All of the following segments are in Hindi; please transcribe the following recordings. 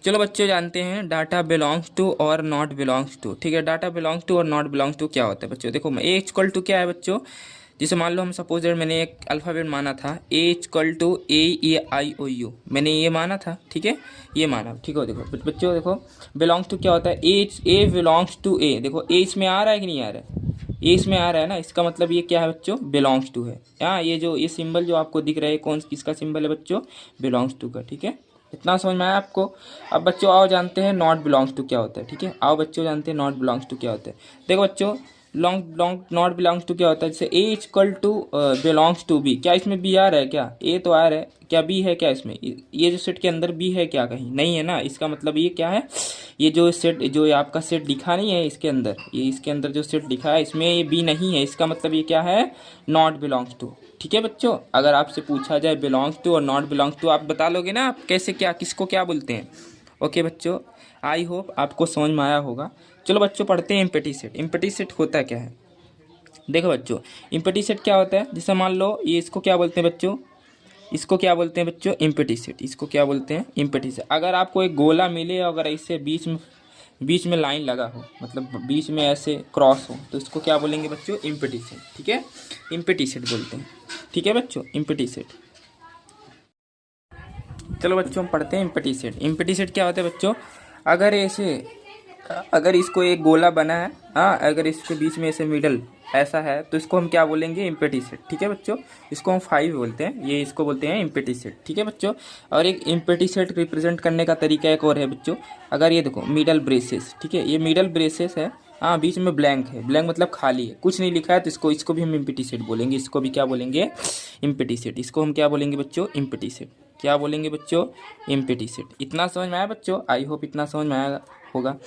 चलो बच्चों जानते हैं डाटा बिलोंग्स टू और नॉट बिलोंग्स टू। ठीक है, डाटा बिलोंग्स टू और नॉट बिलोंग्स टू क्या होता है बच्चों? देखो ए इक्वल टू क्या है बच्चों? जैसे मान लो हम सपोज दैट मैंने एक अल्फ़ाबेट माना था A equal to A E I O U, मैंने ये माना था। ठीक है, ये माना। ठीक है, देखो बच्चों देखो बिलोंग्स टू क्या होता है? ए बिलोंग्स टू ए। देखो ए इसमें आ रहा है कि नहीं आ रहा है? ये इसमें आ रहा है ना, इसका मतलब ये क्या है बच्चों? बिलोंग्स टू है। हाँ, ये जो ये सिंबल जो आपको दिख रहा है कौन किसका सिंबल है बच्चों? बिलोंग्स टू का। ठीक है, इतना समझ में आया आपको? अब बच्चों आओ जानते हैं नॉट बिलोंग्स टू क्या होता है। ठीक है, आओ बच्चों जानते हैं नॉट बिलोंग्स टू क्या होता है। देखो बच्चों नॉट बिलोंग्स टू क्या होता है? जैसे A equal to belongs to B. क्या इसमें बी आ रहा है? क्या ए तो आ रहा है, क्या बी है क्या इसमें? ये जो सेट के अंदर बी है क्या? कहीं नहीं है ना। इसका मतलब ये क्या है? ये जो सेट जो ये आपका सेट लिखा नहीं है इसके अंदर, ये इसके अंदर जो सेट लिखा है इसमें ये बी नहीं है। इसका मतलब ये क्या है? Not belongs to. ठीक है बच्चों, अगर आपसे पूछा जाए बिलोंग्स टू और नॉट बिलोंग्स टू, आप बता लोगे ना आप कैसे क्या किसको क्या बोलते हैं? ओके बच्चों, आई होप आपको समझ में आया होगा। चलो बच्चों पढ़ते हैं एम्पटी सेट। एम्पटी सेट होता क्या है? देखो बच्चों एम्पटी सेट क्या होता है? जैसे मान लो ये इसको क्या बोलते हैं बच्चों? इसको क्या बोलते हैं बच्चों? Empty set. इसको क्या बोलते हैं? Empty set. अगर आपको एक गोला मिले अगर इससे बीच में लाइन लगा हो, मतलब बीच में ऐसे क्रॉस हो, तो इसको क्या बोलेंगे बच्चों? Empty set. ठीक है, एम्पटी सेट बोलते हैं। ठीक है बच्चों, एम्पटी सेट। चलो बच्चों हम पढ़ते हैं एम्पटी सेट। एम्पटी सेट क्या होता है बच्चों? अगर ऐसे अगर इसको एक गोला बना है, हाँ, अगर इसके बीच में ऐसे मिडल ऐसा है तो इसको हम क्या बोलेंगे? Empty set. ठीक है बच्चों, इसको हम 5 बोलते हैं, ये इसको बोलते हैं एम्पटी सेट। ठीक है बच्चों, और एक एम्पटी सेट रिप्रेजेंट करने का तरीका एक और है बच्चों। अगर ये देखो मिडल ब्रेसेस, ठीक है, ये मिडल ब्रेसेस है, हाँ, बीच में ब्लैंक है, ब्लैंक मतलब खाली है, कुछ नहीं लिखा है, तो इसको भी हम एम्पटी सेट बोलेंगे। इसको भी क्या बोलेंगे? Empty set. इसको हम क्या बोलेंगे बच्चों? Empty set. क्या बोलेंगे बच्चों? Empty set. इतना समझ में आया बच्चों? आई होप इतना समझ में आया होगा।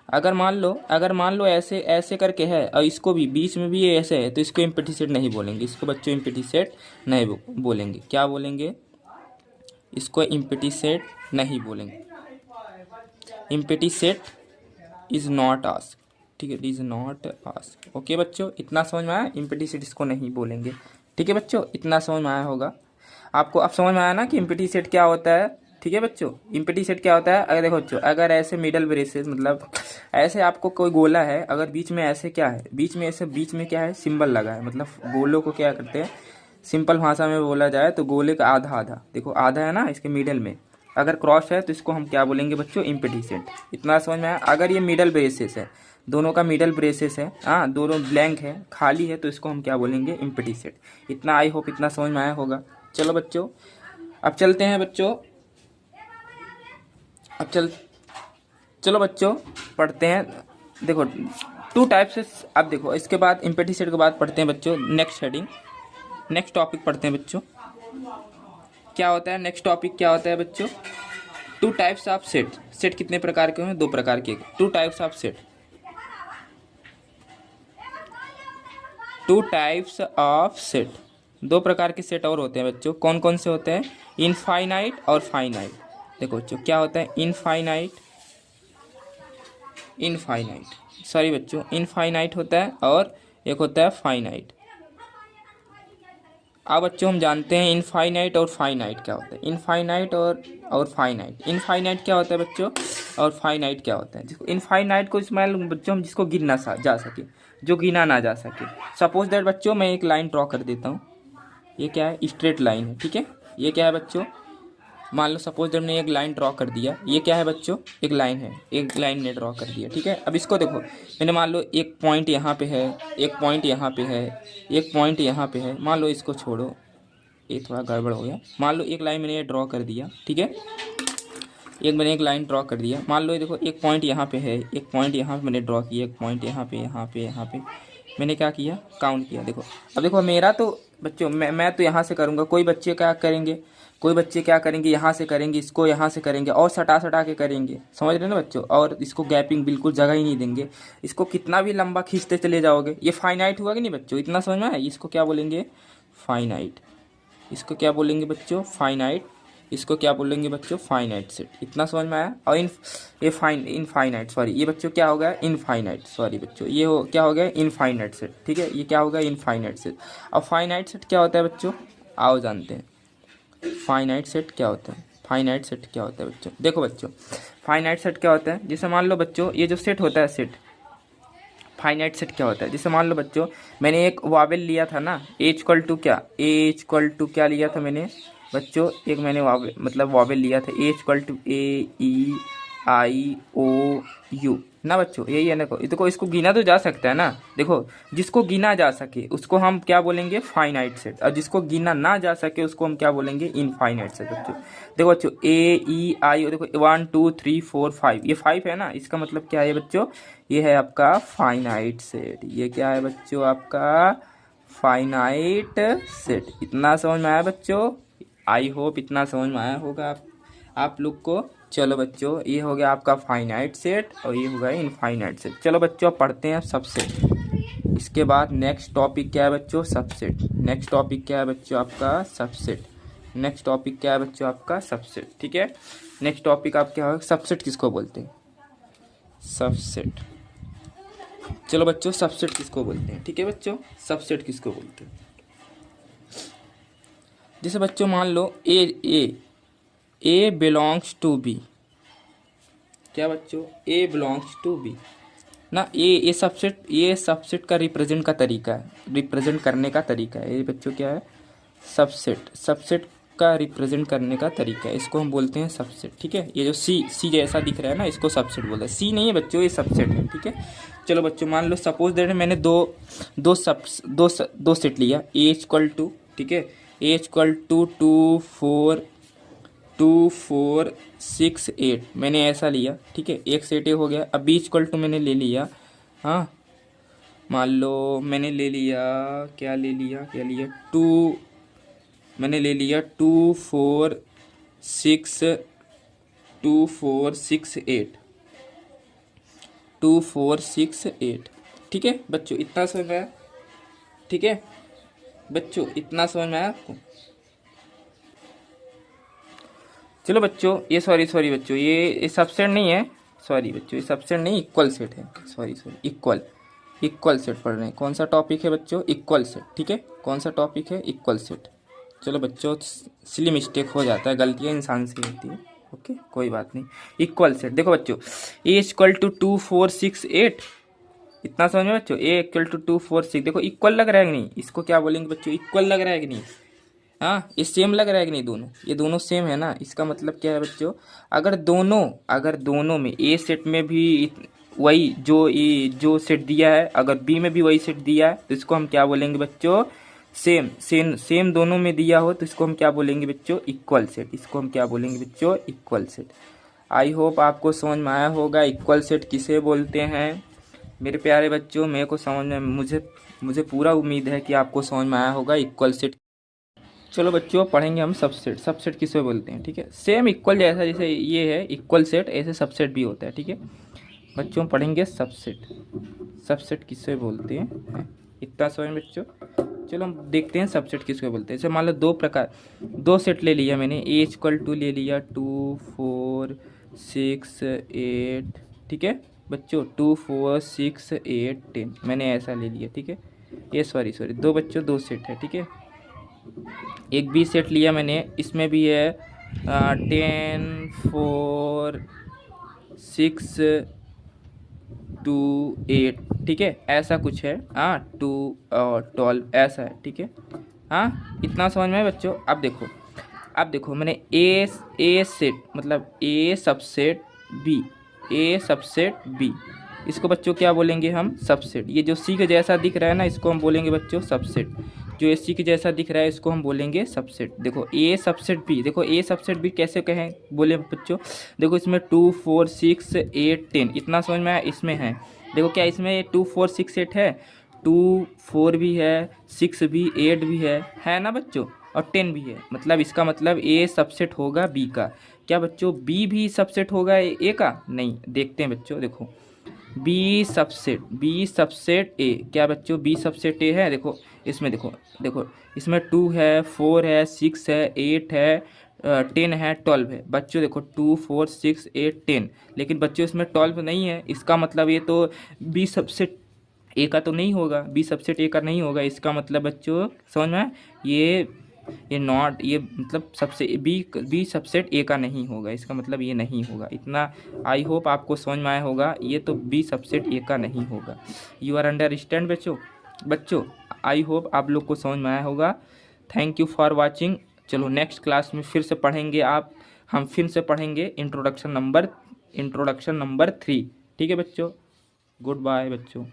अगर मान लो ऐसे ऐसे करके है और इसको भी बीच में भी ये ऐसे है, तो इसको एम्पटी सेट नहीं बोलेंगे। इसको बच्चों एम्पटी सेट नहीं बोलेंगे। क्या बोलेंगे? इसको एम्पटी सेट नहीं बोलेंगे। Empty set is not ask. ठीक है, इज नॉट आस्क। ओके बच्चों, इतना समझ में आया? एम्पटी सेट इसको नहीं बोलेंगे। ठीक है बच्चों, इतना समझ में आया होगा आपको? अब समझ में आया ना कि एम्पटी सेट क्या होता है? ठीक है बच्चों, एम्पटी सेट क्या होता है? अगर देखो बच्चों, अगर ऐसे मिडल ब्रेसेस मतलब ऐसे आपको कोई गोला है, अगर बीच में ऐसे क्या है, बीच में ऐसे बीच में क्या है? सिंबल लगा है, मतलब गोलों को क्या करते हैं? सिंपल भाषा में बोला जाए तो गोले का आधा आधा, देखो आधा है ना इसके मिडल में, अगर क्रॉस है तो इसको हम क्या बोलेंगे बच्चों? Empty set. इतना समझ में आया? अगर ये मिडल ब्रेसेस है, दोनों का मिडल ब्रेसेस है, हाँ, दोनों ब्लैंक है, खाली है, तो इसको हम क्या बोलेंगे? Empty set. इतना आई होप इतना समझ में आया होगा। चलो बच्चों अब चलते हैं बच्चों, अब चलो बच्चों पढ़ते हैं। देखो टू टाइप्स से, अब देखो इसके बाद एम्पटी सेट के बाद पढ़ते हैं बच्चों नेक्स्ट हेडिंग, नेक्स्ट टॉपिक पढ़ते हैं बच्चों। क्या होता है नेक्स्ट टॉपिक? क्या होता है बच्चों? Two types of set. Set कितने प्रकार के हैं? 2 प्रकार के। Two types of set, two types of set, 2 प्रकार के सेट और होते हैं बच्चों। कौन कौन से होते हैं? इनफाइनाइट और फाइनाइट। देखो बच्चों क्या होता है? इनफाइनाइट सॉरी बच्चों, इनफाइनाइट होता है और एक होता है फाइनाइट। अब बच्चों हम जानते हैं इनफाइनाइट और फाइनाइट क्या होता है। इनफाइनाइट और फाइनाइट। इनफाइनाइट क्या होता है बच्चों और फाइनाइट क्या होता है? जिसको इनफाइनाइट को इसमें बच्चों हम जिसको गिनना जा सके, जो गिना ना जा सके। सपोज दैट बच्चों मैं एक लाइन ड्रॉ कर देता हूँ, ये क्या है? स्ट्रेट लाइन है। ठीक है, ये क्या है बच्चों? मान लो सपोज दैट मैंने एक लाइन ड्रॉ कर दिया, ये क्या है बच्चों? एक लाइन है, एक लाइन ने ड्रॉ कर दिया। ठीक है, अब इसको देखो, मैंने मान लो एक पॉइंट यहाँ पे है, एक पॉइंट यहाँ पे है, एक पॉइंट यहाँ पे है, मान लो इसको छोड़ो, ये थोड़ा गड़बड़ हो गया। मान लो एक लाइन मैंने ये ड्रॉ कर दिया, ठीक है, मैंने एक लाइन ड्रॉ कर दिया। मान लो ये देखो एक पॉइंट यहाँ पे है, एक पॉइंट यहाँ पे मैंने ड्रॉ किया, एक पॉइंट यहाँ पे, यहाँ पे, यहाँ पे मैंने क्या किया? काउंट किया। देखो अब देखो मेरा तो बच्चों मैं तो यहाँ से करूँगा, कोई बच्चे क्या करेंगे? कोई बच्चे क्या करेंगे? यहाँ से करेंगे, इसको यहाँ से करेंगे और सटा सटा के करेंगे, समझ रहे हैं ना बच्चों? और इसको गैपिंग बिल्कुल जगह ही नहीं देंगे। इसको कितना भी लंबा खींचते चले जाओगे, ये फाइनाइट हुआ कि नहीं बच्चों? इतना समझ में आया? इसको क्या बोलेंगे? फाइनाइट। इसको क्या बोलेंगे बच्चों? फाइनाइट। इसको क्या बोलेंगे बच्चों? Finite set. इतना समझ में आया? और इनफाइनाइट सॉरी, ये बच्चों क्या हो गया? इनफाइनाइट सॉरी बच्चों, ये हो क्या हो गया? Infinite set. ठीक है, ये क्या हो गया? Infinite set. अब फाइनाइट सेट क्या होता है बच्चों? आओ जानते हैं फाइनाइट सेट क्या होता है। फाइनाइट सेट क्या होता है बच्चों? देखो बच्चों, फाइनाइट सेट क्या होता है, जैसे मान लो बच्चों ये जो सेट होता है सेट, फाइनाइट सेट क्या होता है, जैसे मान लो बच्चों मैंने एक वावेल लिया था ना, ए इक्वल टू क्या, ए इक्वल टू क्या लिया था मैंने बच्चों, एक मैंने वावेल मतलब वावेल लिया था, A equal to A E I O U ना बच्चों, यही है ना। देखो इसको गिना तो जा सकता है ना, देखो जिसको गिना जा सके उसको हम क्या बोलेंगे, फाइनाइट सेट, और जिसको गिना ना जा सके उसको हम क्या बोलेंगे, इनफाइनाइट सेट बच्चों। देखो बच्चों ए ई आई, देखो 1 2 3 4 5, ये 5 है ना, इसका मतलब क्या है बच्चों, ये है आपका फाइनाइट सेट। ये क्या है बच्चों, आपका फाइनाइट सेट। इतना समझ में आया बच्चों? आई होप इतना समझ में आया होगा आप लोग को। चलो बच्चों, ये हो गया आपका फाइनाइट सेट और ये हो गया इनफाइनाइट सेट। चलो बच्चों पढ़ते हैं सबसेट। इसके बाद नेक्स्ट टॉपिक क्या है बच्चों, सबसेट। नेक्स्ट टॉपिक क्या है बच्चों आपका, सबसेट। नेक्स्ट टॉपिक क्या है बच्चों आपका, सबसेट। ठीक है, नेक्स्ट टॉपिक आप क्या होगा, सबसेट किसको बोलते हैं, सबसेट। चलो बच्चों सबसेट किसको बोलते हैं, ठीक है बच्चों, सबसेट किसको बोलते हैं। जैसे बच्चों मान लो ए बिलोंग्स टू बी, क्या बच्चों, ए बिलोंग्स टू बी ना, ये सबसेट का रिप्रेजेंट का तरीका है, रिप्रेजेंट करने का तरीका है। ये बच्चों क्या है, सबसेट का रिप्रेजेंट करने का तरीका है, इसको हम बोलते हैं सबसेट। ठीक है, ये जो सी जैसा दिख रहा है ना, इसको सबसेट बोलते हैं। सी नहीं है बच्चों, ये सबसेट है। ठीक है, चलो बच्चों मान लो सपोज दैट मैंने दो सेट लिया, ए इक्वल टू, ठीक है, ए इक्वल टू 2 4 6 8 मैंने ऐसा लिया। ठीक है, एक सेट हो गया। अब बी इक्वल टू मैंने ले लिया, हाँ मान लो मैंने ले लिया, क्या लिया 2, मैंने ले लिया 2 4 6 8 2 4 6 8। ठीक है बच्चों, इतना समझ में आया? ठीक है बच्चों, इतना समझ में आया आपको? चलो बच्चों, ये सॉरी बच्चों, ये सबसेट नहीं है, सॉरी बच्चों, ये सबसेट नहीं, इक्वल सेट है। सॉरी इक्वल सेट पढ़ रहे हैं। कौन सा टॉपिक है बच्चों, इक्वल सेट। ठीक है, कौन सा टॉपिक है, इक्वल सेट। चलो बच्चों, सिली मिस्टेक हो जाता है, गलतियाँ इंसान से होती है, ओके कोई बात नहीं। इक्वल सेट देखो बच्चों, ए इक्वल टू 2 4 6 8, इतना समझ में बच्चों, ए इक्वल टू 2 4 6, देखो इक्वल लग रहा है कि नहीं, इसको क्या बोलेंगे बच्चों, इक्वल लग रहा है कि नहीं, हाँ ये सेम लग रहा है कि नहीं, दोनों ये दोनों सेम है ना। इसका मतलब क्या है बच्चों, अगर दोनों में ए सेट में भी वही जो सेट दिया है, अगर बी में भी वही सेट दिया है, तो इसको हम क्या बोलेंगे बच्चों, सेम दोनों में दिया हो तो इसको हम क्या बोलेंगे बच्चों, इक्वल सेट। इसको हम क्या बोलेंगे बच्चों, इक्वल सेट। आई होप आपको समझ में आया होगा इक्वल सेट किसे बोलते हैं मेरे प्यारे बच्चों। मेरे को समझ में, मुझे पूरा उम्मीद है कि आपको समझ में आया होगा इक्वल सेट। चलो बच्चों पढ़ेंगे हम सबसेट किसे बोलते हैं। ठीक है, सेम इक्वल जैसे ये है इक्वल सेट, ऐसे सबसेट भी होता है। ठीक है बच्चों, पढ़ेंगे सबसेट किसे बोलते हैं, इतना समझ बच्चों। चलो हम देखते हैं सबसेट किसको बोलते हैं। जैसे मान लो दो सेट ले लिया मैंने, ए इक्वल टू ले लिया 2 4 6 8, ठीक है बच्चों, 2 4 6 8 10 मैंने ऐसा ले लिया। ठीक है, ये सॉरी दो सेट है। ठीक है, एक बी सेट लिया मैंने, इसमें भी है 10 4 6 2 8, ठीक है ऐसा कुछ है, हाँ 2 और 12 ऐसा है। ठीक है, हाँ इतना समझ में है बच्चों। अब देखो मैंने ए सेट मतलब ए सबसेट बी, इसको बच्चों क्या बोलेंगे हम, सबसेट। ये जो सी के जैसा दिख रहा है ना, इसको हम बोलेंगे बच्चों सबसेट। जो ए सी के जैसा दिख रहा है इसको हम बोलेंगे सबसेट। देखो ए सबसेट बी, देखो ए सबसेट बी कैसे कहें बोले बच्चों, देखो इसमें 2 4 6 8 10 इतना समझ में आया, इसमें है देखो क्या, इसमें 2 4 6 8 है, 2 4 भी है, 6 भी, 8 भी है ना बच्चों, और 10 भी है। मतलब इसका मतलब ए सबसेट होगा बी का। क्या बच्चों बी भी सबसेट होगा ए का? नहीं, देखते हैं बच्चों। देखो बी सबसेट ए, क्या बच्चों बी सबसेट ए है? देखो इसमें देखो इसमें 2 है, 4 है, 6 है, 8 है, 10 है, 12 है बच्चों। देखो 2 4 6 8 10, लेकिन बच्चों इसमें 12 नहीं है। इसका मतलब ये तो बी सबसेट ए का तो नहीं होगा, बी सबसेट ए का नहीं होगा। इसका मतलब बच्चों समझ में, ये ये नॉट, ये मतलब सबसे बी सबसेट ए का नहीं होगा, इसका मतलब ये नहीं होगा। इतना आई होप आपको समझ में आया होगा, ये तो बी सबसेट ए का नहीं होगा। यू आर अंडरस्टैंड बच्चों आई होप आप लोग को समझ में आया होगा। Thank you for watching. चलो नेक्स्ट क्लास में फिर से पढ़ेंगे हम फिर से पढ़ेंगे इंट्रोडक्शन नंबर 3। ठीक है बच्चों, गुड बाय बच्चों।